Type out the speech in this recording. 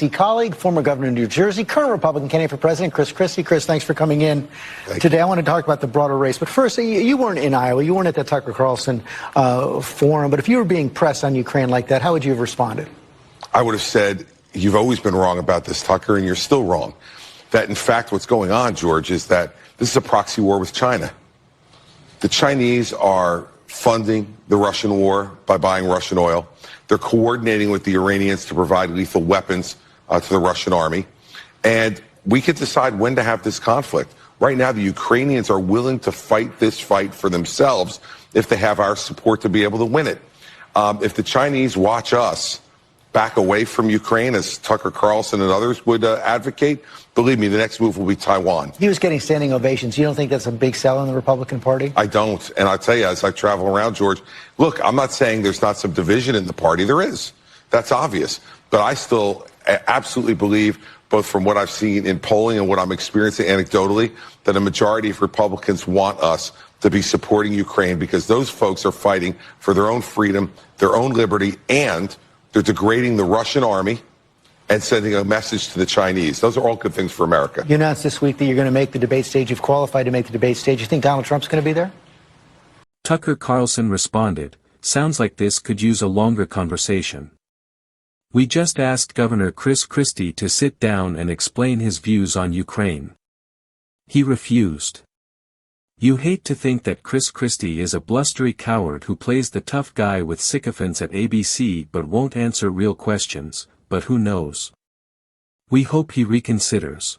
Colleague, former governor of New Jersey, current Republican candidate for president, Chris Christie. Chris, thanks for coming in today. I want to talk about the broader race. But first, you weren't in Iowa. You weren't at the Tucker Carlson forum. But if you were being pressed on Ukraine like that, how would you have responded? I would have said, you've always been wrong about this, Tucker, and you're still wrong. That, in fact, what's going on, George, is that this is a proxy war with China. The Chinese are funding the Russian war by buying Russian oil. They're coordinating with the Iranians to provide lethal weapons to the Russian army. And we could decide when to have this conflict. Right now, the Ukrainians are willing to fight this fight for themselves if they have our support to be able to win it. If the Chinese watch us back away from Ukraine, as Tucker Carlson and others would advocate, believe me, the next move will be Taiwan. He was getting standing ovations. You don't think that's a big sell in the Republican Party? I don't. And I'll tell you, as I travel around, George, look, I'm not saying there's not some division in the party. There is. That's obvious. But I still absolutely believe, both from what I've seen in polling and what I'm experiencing anecdotally, that a majority of Republicans want us to be supporting Ukraine because those folks are fighting for their own freedom, their own liberty, and they're degrading the Russian army and sending a message to the Chinese. Those are all good things for America. You announced this week that you're going to make the debate stage. You've qualified to make the debate stage. You think Donald Trump's going to be there? Tucker Carlson responded, "Sounds like this could use a longer conversation. We just asked Governor Chris Christie to sit down and explain his views on Ukraine. He refused. You hate to think that Chris Christie is a blustery coward who plays the tough guy with sycophants at ABC but won't answer real questions, but who knows? We hope he reconsiders."